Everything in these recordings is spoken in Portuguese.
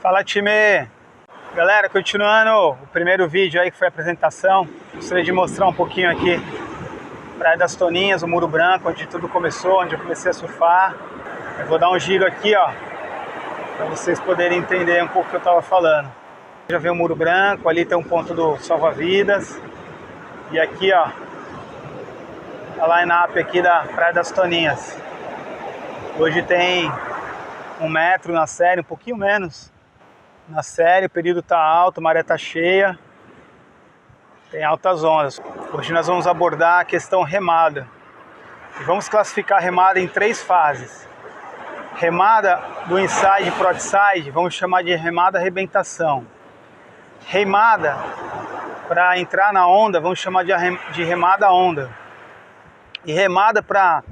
Fala, time! Galera, continuando o primeiro vídeo aí que foi a apresentação, gostaria de mostrar um pouquinho aqui Praia das Toninhas, o Muro Branco, onde tudo começou, onde eu comecei a surfar. Eu vou dar um giro aqui, ó, para vocês poderem entender um pouco o que eu estava falando. Já vem o Muro Branco, ali tem um ponto do salva-vidas. E aqui, ó, a line-up aqui da Praia das Toninhas. Hoje tem 1 metro na série, um pouquinho menos na série, o período tá alto, a maré tá cheia, tem altas ondas. Hoje nós vamos abordar a questão remada. E vamos classificar a remada em 3 fases. Remada do inside para outside, vamos chamar de remada arrebentação. Remada para entrar na onda, vamos chamar de remada onda. E remada para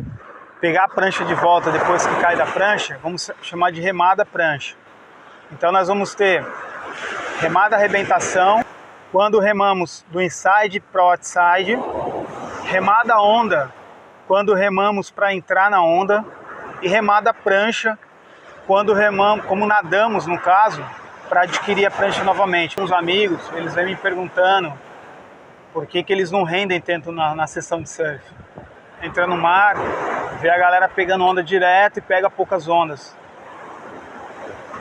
pegar a prancha de volta depois que cai da prancha, vamos chamar de remada prancha. Então nós vamos ter remada arrebentação, quando remamos do inside para o outside, remada onda, quando remamos para entrar na onda, e remada prancha, quando remamos, como nadamos no caso, para adquirir a prancha novamente. Uns amigos, eles vêm me perguntando por que eles não rendem tanto na sessão de surf. Entra no mar, vê a galera pegando onda direto e pega poucas ondas.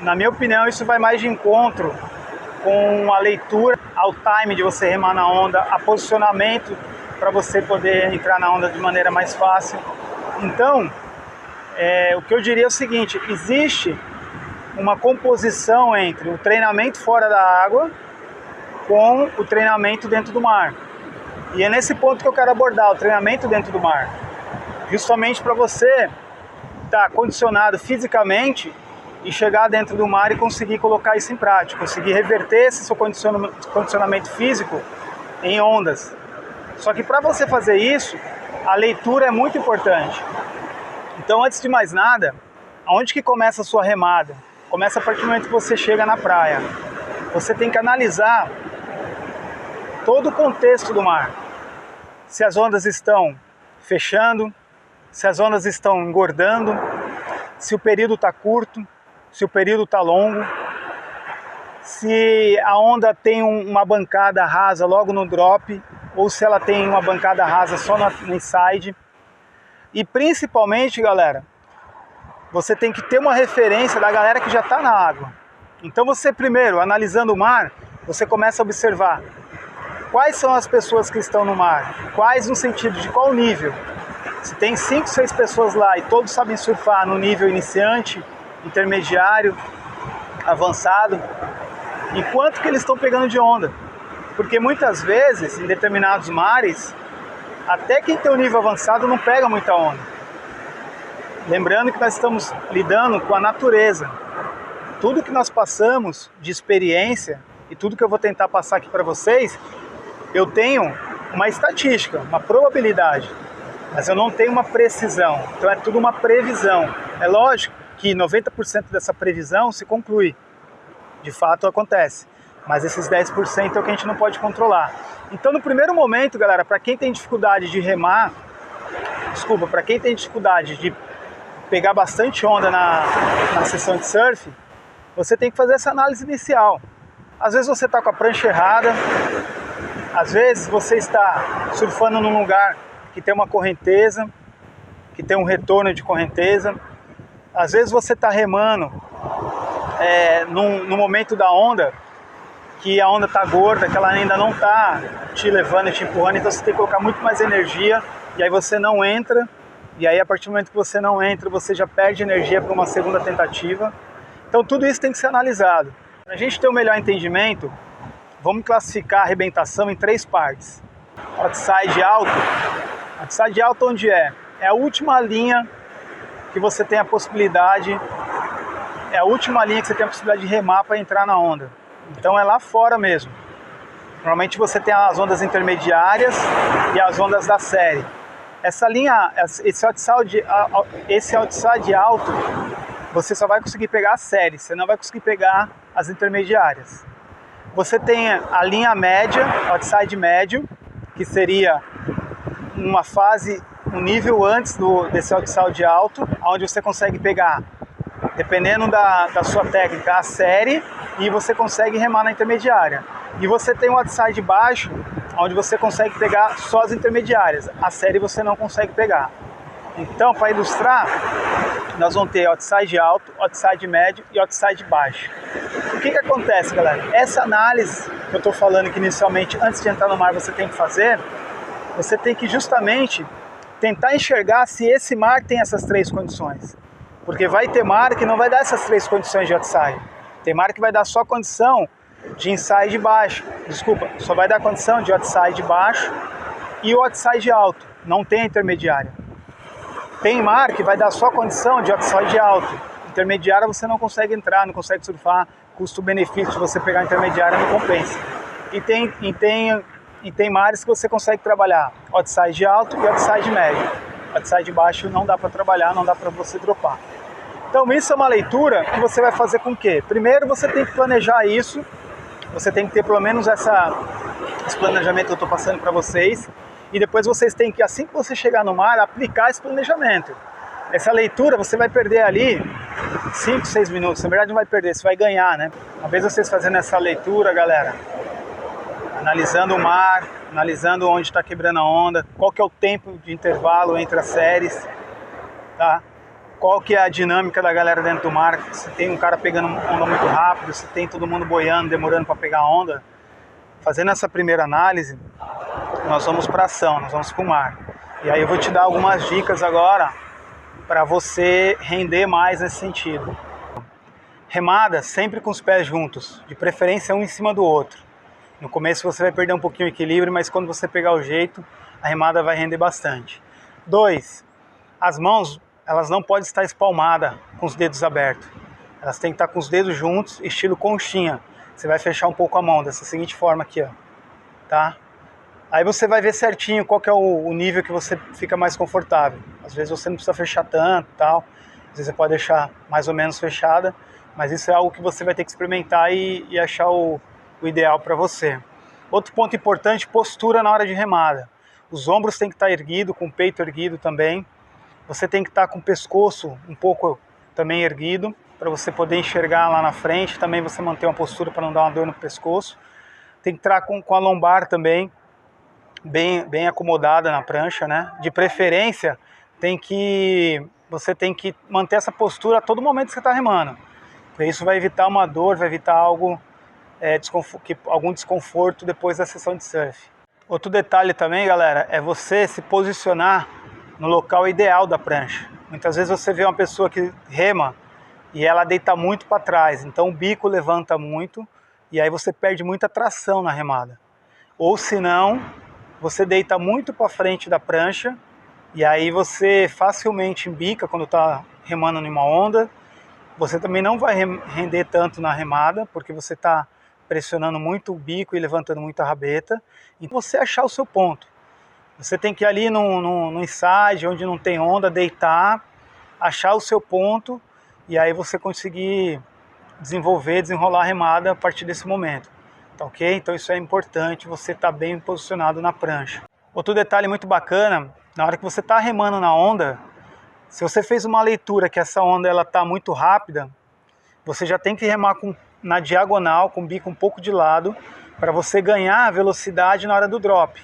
Na minha opinião, isso vai mais de encontro com a leitura, ao time de você remar na onda, a posicionamento para você poder entrar na onda de maneira mais fácil. Então, o que eu diria é o seguinte: existe uma composição entre o treinamento fora da água com o treinamento dentro do mar. E é nesse ponto que eu quero abordar, o treinamento dentro do mar. Justamente para você estar condicionado fisicamente e chegar dentro do mar e conseguir colocar isso em prática, conseguir reverter esse seu condicionamento físico em ondas. Só que para você fazer isso, a leitura é muito importante. Então, antes de mais nada, aonde que começa a sua remada? Começa a partir do momento que você chega na praia. Você tem que analisar todo o contexto do mar. Se as ondas estão fechando, se as ondas estão engordando, se o período está curto, se o período está longo, se a onda tem uma bancada rasa logo no drop, ou se ela tem uma bancada rasa só no inside. E principalmente, galera, você tem que ter uma referência da galera que já está na água. Então você primeiro, analisando o mar, você começa a observar quais são as pessoas que estão no mar, quais no sentido de qual nível. Se tem 5, 6 pessoas lá e todos sabem surfar no nível iniciante, intermediário, avançado, e quanto que eles estão pegando de onda. Porque muitas vezes, em determinados mares, até quem tem um nível avançado não pega muita onda. Lembrando que nós estamos lidando com a natureza. Tudo que nós passamos de experiência e tudo que eu vou tentar passar aqui para vocês, eu tenho uma estatística, uma probabilidade, mas eu não tenho uma precisão. Então é tudo uma previsão. É lógico que 90% dessa previsão se conclui. De fato acontece. Mas esses 10% é o que a gente não pode controlar. Então no primeiro momento, galera, para quem tem dificuldade de remar, para quem tem dificuldade de pegar bastante onda na sessão de surf, você tem que fazer essa análise inicial. Às vezes você está com a prancha errada, às vezes você está surfando num lugar que tem uma correnteza, que tem um retorno de correnteza. Às vezes você está remando no momento da onda, que a onda está gorda, que ela ainda não está te levando e te empurrando, então você tem que colocar muito mais energia, e aí você não entra, e aí a partir do momento que você não entra, você já perde energia para uma segunda tentativa. Então tudo isso tem que ser analisado. Para a gente ter um melhor entendimento, vamos classificar a arrebentação em 3 partes. Outside alto. Outside alto onde é? É a última linha que você tem a possibilidade, é a última linha que você tem a possibilidade de remar para entrar na onda. Então é lá fora mesmo. Normalmente você tem as ondas intermediárias e as ondas da série. Essa linha, esse outside alto, você só vai conseguir pegar a série, você não vai conseguir pegar as intermediárias. Você tem a linha média, outside médio, que seria uma fase, um nível antes desse outside alto, onde você consegue pegar dependendo da sua técnica, a série, e você consegue remar na intermediária. E você tem o outside baixo, onde você consegue pegar só as intermediárias. A série você não consegue pegar. Então, para ilustrar, nós vamos ter outside alto, outside médio e outside baixo. O que acontece, galera? Essa análise que eu estou falando que inicialmente, antes de entrar no mar, você tem que fazer, você tem que justamente tentar enxergar se esse mar tem essas três condições. Porque vai ter mar que não vai dar essas três condições de outside. Tem mar que vai dar só condição de inside baixo. Desculpa, só vai dar condição de outside baixo e o outside alto. Não tem intermediária. Tem mar que vai dar só condição de outside alto. Intermediária você não consegue entrar, não consegue surfar. Custo-benefício de você pegar a intermediária não compensa. E tem mares que você consegue trabalhar outside alto e outside médio. Outside baixo não dá para trabalhar, não dá para você dropar. Então isso é uma leitura que você vai fazer com o quê? Primeiro você tem que planejar isso. Você tem que ter pelo menos esse planejamento que eu estou passando para vocês. E depois vocês têm que, assim que você chegar no mar, aplicar esse planejamento. Essa leitura você vai perder ali 5, 6 minutos. Na verdade não vai perder, você vai ganhar, né? Uma vez vocês fazendo essa leitura, galera, analisando o mar, analisando onde está quebrando a onda, qual que é o tempo de intervalo entre as séries, tá? Qual que é a dinâmica da galera dentro do mar, se tem um cara pegando onda muito rápido, se tem todo mundo boiando, demorando para pegar a onda. Fazendo essa primeira análise, nós vamos para ação, nós vamos para o mar. E aí eu vou te dar algumas dicas agora para você render mais nesse sentido. Remada sempre com os pés juntos, de preferência um em cima do outro. No começo você vai perder um pouquinho o equilíbrio, mas quando você pegar o jeito, a remada vai render bastante. 2. As mãos, elas não podem estar espalmadas com os dedos abertos. Elas têm que estar com os dedos juntos, estilo conchinha. Você vai fechar um pouco a mão dessa seguinte forma aqui, ó, tá? Aí você vai ver certinho qual que é o nível que você fica mais confortável. Às vezes você não precisa fechar tanto, tal. Às vezes você pode deixar mais ou menos fechada, mas isso é algo que você vai ter que experimentar e achar o ideal para você. Outro ponto importante, postura na hora de remada. Os ombros têm que estar erguidos, com o peito erguido também. Você tem que estar com o pescoço um pouco também erguido, para você poder enxergar lá na frente. Também você manter uma postura para não dar uma dor no pescoço. Tem que estar com a lombar também bem acomodada na prancha, né? De preferência, você tem que manter essa postura a todo momento que você está remando. Porque isso vai evitar uma dor, vai evitar algum desconforto depois da sessão de surf. Outro detalhe também, galera, é você se posicionar no local ideal da prancha. Muitas vezes você vê uma pessoa que rema e ela deita muito para trás, então o bico levanta muito e aí você perde muita tração na remada. Ou se não, você deita muito para frente da prancha e aí você facilmente embica quando está remando numa onda. Você também não vai render tanto na remada, porque você está pressionando muito o bico e levantando muito a rabeta. E você achar o seu ponto. Você tem que ir ali no inside, onde não tem onda, deitar, achar o seu ponto e aí você conseguir desenrolar a remada a partir desse momento. Tá ok? Então isso é importante, você está bem posicionado na prancha. Outro detalhe muito bacana, na hora que você está remando na onda, se você fez uma leitura que essa onda está muito rápida, você já tem que remar na diagonal, com o bico um pouco de lado, para você ganhar velocidade na hora do drop.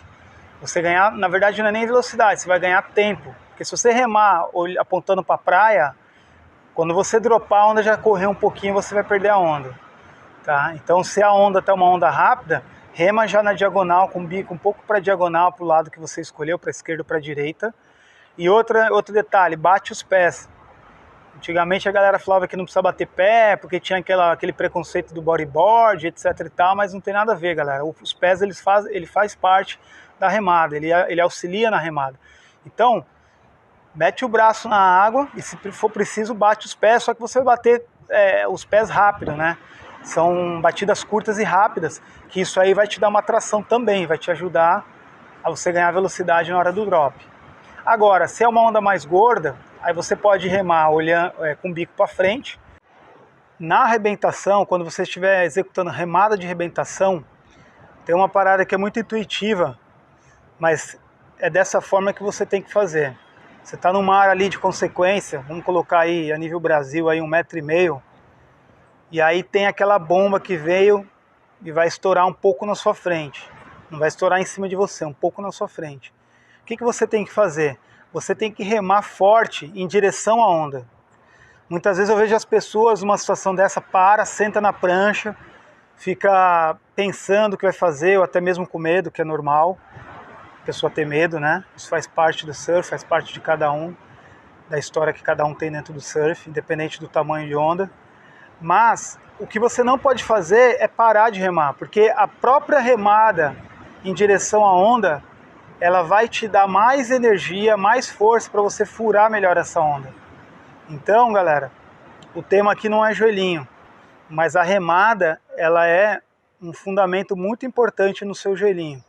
Você ganhar, na verdade não é nem velocidade, você vai ganhar tempo. Porque se você remar apontando para a praia, quando você dropar a onda já correu um pouquinho, você vai perder a onda. Tá? Então se a onda está uma onda rápida, rema já na diagonal, com o bico um pouco para a diagonal, para o lado que você escolheu, para a esquerda ou para a direita. E outro detalhe, bate os pés. Antigamente a galera falava que não precisa bater pé, porque tinha aquele preconceito do bodyboard, etc e tal, mas não tem nada a ver, galera. Os pés ele faz parte da remada, ele auxilia na remada. Então, mete o braço na água e se for preciso bate os pés, só que você vai bater os pés rápido, né? São batidas curtas e rápidas, que isso aí vai te dar uma tração também, vai te ajudar a você ganhar velocidade na hora do drop. Agora, se é uma onda mais gorda, aí você pode remar olhando, com o bico para frente. Na arrebentação, quando você estiver executando remada de arrebentação, tem uma parada que é muito intuitiva, mas é dessa forma que você tem que fazer. Você está no mar ali de consequência, vamos colocar aí a nível Brasil aí 1,5 metro, e aí tem aquela bomba que veio e vai estourar um pouco na sua frente. Não vai estourar em cima de você, um pouco na sua frente. O que você tem que fazer? Você tem que remar forte em direção à onda. Muitas vezes eu vejo as pessoas numa situação dessa, senta na prancha, fica pensando o que vai fazer, ou até mesmo com medo, que é normal. A pessoa ter medo, né? Isso faz parte do surf, faz parte de cada um, da história que cada um tem dentro do surf, independente do tamanho de onda. Mas o que você não pode fazer é parar de remar, porque a própria remada em direção à onda, ela vai te dar mais energia, mais força para você furar melhor essa onda. Então, galera, o tema aqui não é joelhinho, mas a remada, ela é um fundamento muito importante no seu joelhinho.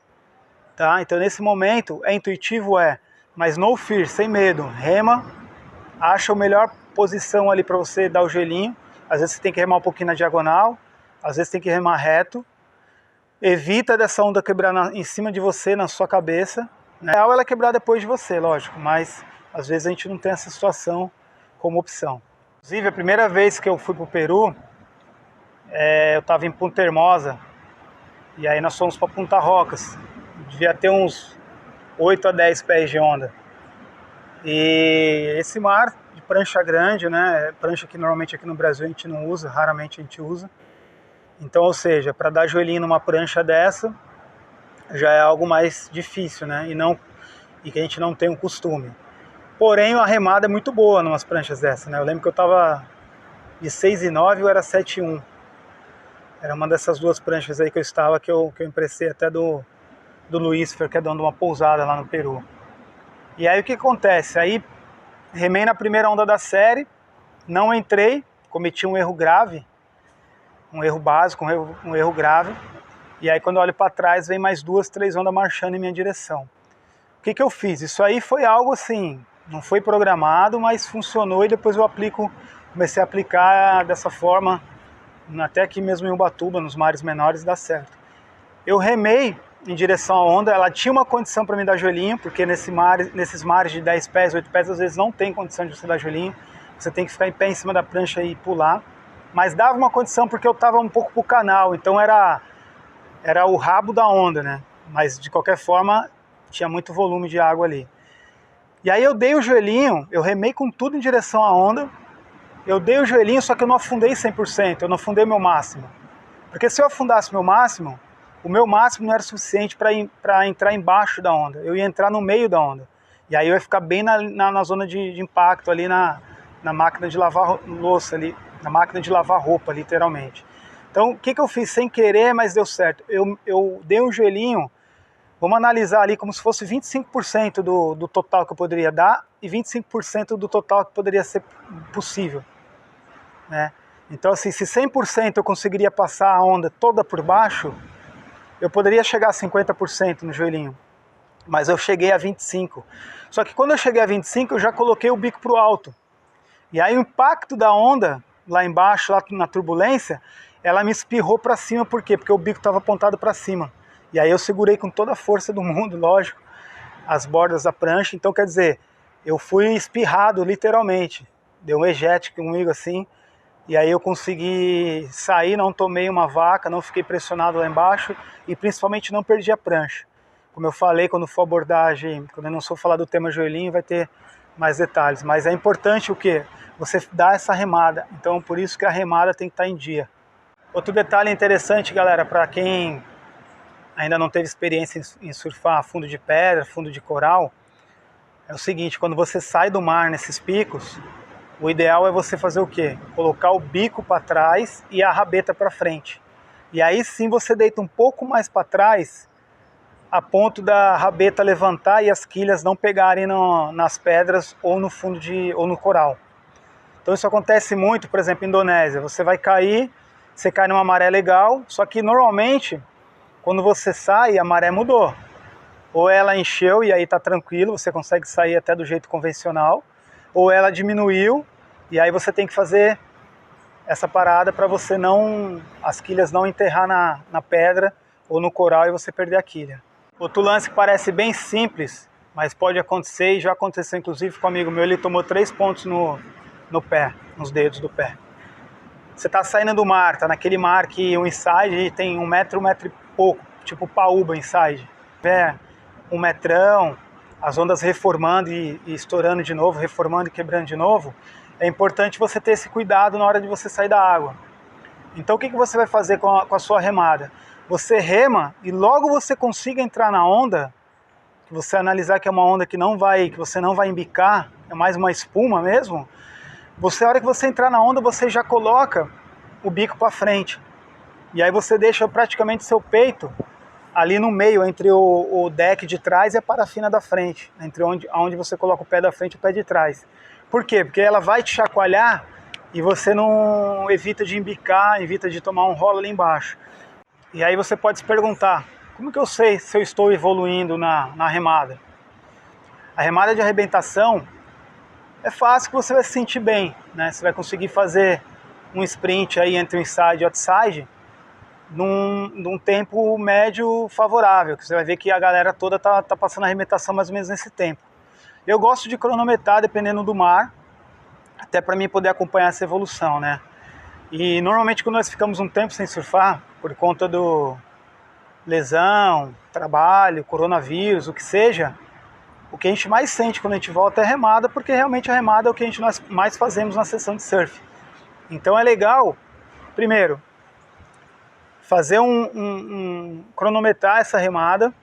Tá? Então nesse momento é intuitivo, mas no fear, sem medo, rema, acha a melhor posição ali para você dar o joelhinho. Às vezes você tem que remar um pouquinho na diagonal, às vezes tem que remar reto. Evita dessa onda quebrar em cima de você, na sua cabeça. Na real ela é quebrar depois de você, lógico, mas às vezes a gente não tem essa situação como opção. Inclusive a primeira vez que eu fui para o Peru, eu estava em Punta Hermosa, e aí nós fomos para Punta Rocas. Devia ter uns 8 a 10 pés de onda. E esse mar de prancha grande, né? Prancha que normalmente aqui no Brasil a gente não usa, raramente a gente usa. Então, ou seja, para dar joelhinho numa prancha dessa, já é algo mais difícil, né? E que a gente não tem um costume. Porém, a remada é muito boa em umas pranchas dessas, né? Eu lembro que eu estava de 6,9 ou era 7,1. Era uma dessas duas pranchas aí que eu estava, que eu emprestei até do Luiz, que é dono de uma pousada lá no Peru. E aí o que acontece? Aí remei na primeira onda da série, não entrei, cometi um erro grave, um erro básico, um erro grave. E aí quando eu olho para trás, vem mais 2, 3 ondas marchando em minha direção. O que eu fiz? Isso aí foi algo assim, não foi programado, mas funcionou, e depois eu comecei a aplicar dessa forma, até aqui mesmo em Ubatuba, nos mares menores, dá certo. Eu remei em direção à onda, ela tinha uma condição para me dar joelhinho, porque nesses mares de 10 pés, 8 pés, às vezes não tem condição de você dar joelhinho, você tem que ficar em pé em cima da prancha e pular, mas dava uma condição porque eu estava um pouco pro canal, então era o rabo da onda, né? Mas de qualquer forma tinha muito volume de água ali. E aí eu dei o joelhinho, eu remei com tudo em direção à onda, eu dei o joelhinho, só que eu não afundei 100%, eu não afundei o meu máximo, porque se eu afundasse o meu máximo não era suficiente para entrar embaixo da onda, eu ia entrar no meio da onda. E aí eu ia ficar bem na zona de impacto ali na máquina de lavar louça ali, na máquina de lavar roupa, literalmente. Então o que eu fiz sem querer, mas deu certo? Eu dei um joelhinho, vamos analisar ali como se fosse 25% do total que eu poderia dar e 25% do total que poderia ser possível, né? Então assim, se 100% eu conseguiria passar a onda toda por baixo, eu poderia chegar a 50% no joelhinho, mas eu cheguei a 25%. Só que quando eu cheguei a 25%, eu já coloquei o bico para o alto. E aí o impacto da onda, lá embaixo, lá na turbulência, ela me espirrou para cima. Por quê? Porque o bico estava apontado para cima. E aí eu segurei com toda a força do mundo, lógico, as bordas da prancha. Então, quer dizer, eu fui espirrado, literalmente. Deu um ejete comigo assim. E aí eu consegui sair, não tomei uma vaca, não fiquei pressionado lá embaixo e principalmente não perdi a prancha. Como eu falei, quando for abordagem, quando eu não for falar do tema joelhinho, vai ter mais detalhes. Mas é importante o quê? Você dá essa remada. Então por isso que a remada tem que estar em dia. Outro detalhe interessante, galera, para quem ainda não teve experiência em surfar fundo de pedra, fundo de coral, é o seguinte: quando você sai do mar nesses picos, o ideal é você fazer o quê? Colocar o bico para trás e a rabeta para frente. E aí sim você deita um pouco mais para trás, a ponto da rabeta levantar e as quilhas não pegarem nas pedras ou no fundo ou no coral. Então isso acontece muito, por exemplo, em Indonésia. Você vai cair, você cai numa maré legal, só que normalmente, quando você sai, a maré mudou. Ou ela encheu e aí está tranquilo, você consegue sair até do jeito convencional, ou ela diminuiu, e aí você tem que fazer essa parada para você as quilhas não enterrar na pedra ou no coral e você perder a quilha. Outro lance que parece bem simples, mas pode acontecer, e já aconteceu inclusive com um amigo meu, ele tomou 3 pontos no pé, nos dedos do pé. Você está saindo do mar, tá naquele mar que o inside tem 1 metro e pouco, tipo Paúba inside. É 1 metrão, as ondas reformando e estourando de novo, reformando e quebrando de novo. É importante você ter esse cuidado na hora de você sair da água. Então o que você vai fazer com a sua remada? Você rema e logo você consiga entrar na onda, que você analisar que é uma onda que você não vai embicar, é mais uma espuma mesmo. A hora que você entrar na onda, você já coloca o bico para frente. E aí você deixa praticamente seu peito ali no meio, entre o deck de trás e a parafina da frente, entre onde você coloca o pé da frente e o pé de trás. Por quê? Porque ela vai te chacoalhar e você não evita de embicar, evita de tomar um rolo ali embaixo. E aí você pode se perguntar, como que eu sei se eu estou evoluindo na remada? A remada de arrebentação é fácil que você vai se sentir bem, né? Você vai conseguir fazer um sprint aí entre o inside e o outside num tempo médio favorável, que você vai ver que a galera toda tá passando a arrebentação mais ou menos nesse tempo. Eu gosto de cronometrar dependendo do mar, até para mim poder acompanhar essa evolução, né? E normalmente quando nós ficamos um tempo sem surfar, por conta do lesão, trabalho, coronavírus, o que seja, o que a gente mais sente quando a gente volta é remada, porque realmente a remada é o que nós mais fazemos na sessão de surf. Então é legal, primeiro, fazer cronometrar essa remada.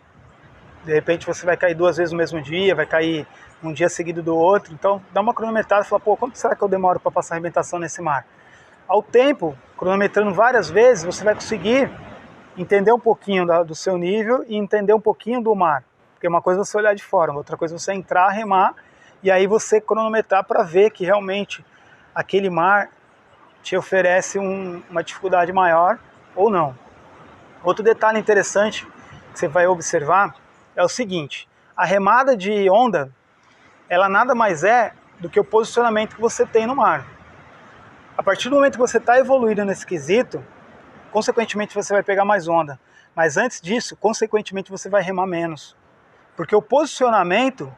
De repente você vai cair 2 vezes no mesmo dia, vai cair um dia seguido do outro. Então dá uma cronometrada e fala, pô, quanto será que eu demoro para passar a arrebentação nesse mar? Ao tempo, cronometrando várias vezes, você vai conseguir entender um pouquinho do seu nível e entender um pouquinho do mar. Porque uma coisa é você olhar de fora, outra coisa é você entrar, remar, e aí você cronometrar para ver que realmente aquele mar te oferece uma dificuldade maior ou não. Outro detalhe interessante que você vai observar é o seguinte, a remada de onda, ela nada mais é do que o posicionamento que você tem no mar. A partir do momento que você está evoluindo nesse quesito, consequentemente você vai pegar mais onda. Mas antes disso, consequentemente você vai remar menos. Porque o posicionamento,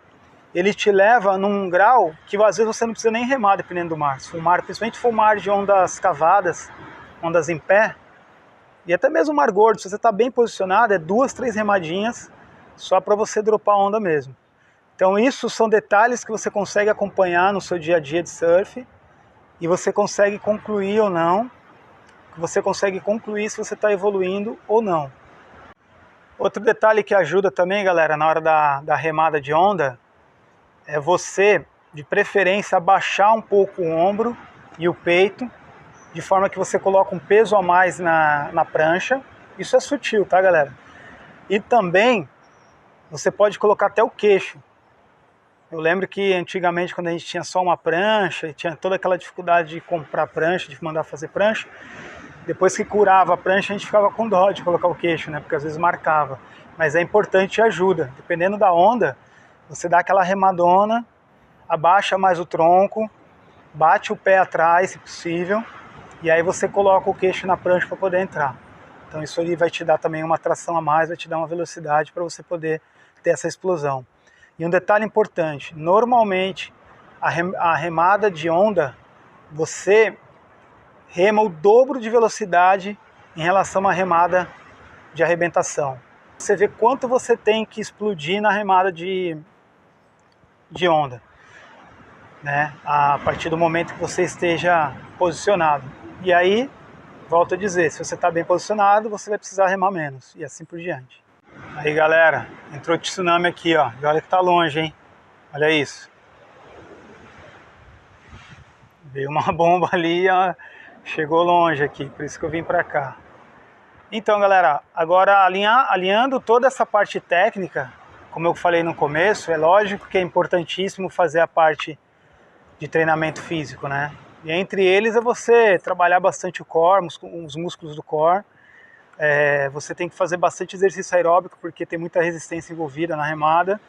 ele te leva num grau que às vezes você não precisa nem remar dependendo do mar. Se o mar, principalmente se for um mar de ondas cavadas, ondas em pé, e até mesmo o mar gordo, se você está bem posicionado, é 2, 3 remadinhas só para você dropar a onda mesmo. Então isso são detalhes que você consegue acompanhar no seu dia a dia de surf e você consegue concluir ou não, você consegue concluir se você está evoluindo ou não. Outro detalhe que ajuda também, galera, na hora da remada de onda, é você, de preferência, abaixar um pouco o ombro e o peito, de forma que você coloca um peso a mais na prancha. Isso é sutil, tá, galera? E também, você pode colocar até o queixo. Eu lembro que antigamente, quando a gente tinha só uma prancha, e tinha toda aquela dificuldade de comprar prancha, de mandar fazer prancha, depois que curava a prancha, a gente ficava com dó de colocar o queixo, né? Porque às vezes marcava. Mas é importante e ajuda. Dependendo da onda, você dá aquela remadona, abaixa mais o tronco, bate o pé atrás, se possível, e aí você coloca o queixo na prancha para poder entrar. Então isso ali vai te dar também uma tração a mais, vai te dar uma velocidade para você poder ter essa explosão. E um detalhe importante, normalmente a remada de onda, você rema o dobro de velocidade em relação à remada de arrebentação. Você vê quanto você tem que explodir na remada de onda, né? A partir do momento que você esteja posicionado. E aí, volto a dizer, se você está bem posicionado, você vai precisar remar menos, e assim por diante. Aí galera, entrou tsunami aqui, ó, e olha que tá longe, hein? Olha isso. Veio uma bomba ali, ó, chegou longe aqui, por isso que eu vim para cá. Então galera, agora alinhando toda essa parte técnica, como eu falei no começo, é lógico que é importantíssimo fazer a parte de treinamento físico, né? E entre eles é você trabalhar bastante o core, os músculos do core. Você tem que fazer bastante exercício aeróbico, porque tem muita resistência envolvida na remada.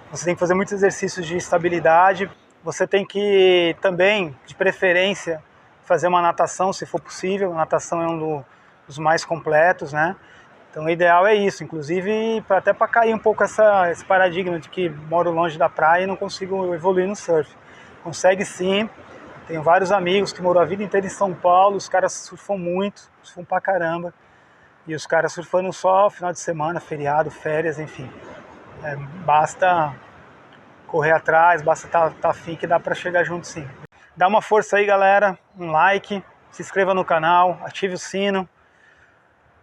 Você tem que fazer muitos exercícios de estabilidade. Você tem que também, de preferência, fazer uma natação, se for possível. A natação é um dos mais completos, né? Então o ideal é isso, inclusive até para cair um pouco esse paradigma de que moro longe da praia e não consigo evoluir no surf. Consegue sim, tenho vários amigos que moram a vida inteira em São Paulo, os caras surfam muito, surfam pra caramba, e os caras surfando só final de semana, feriado, férias, enfim. Basta correr atrás, basta tá afim que dá pra chegar junto sim. Dá uma força aí, galera, um like, se inscreva no canal, ative o sino.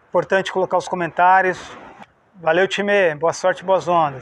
Importante colocar os comentários. Valeu, time. Boa sorte, boas ondas.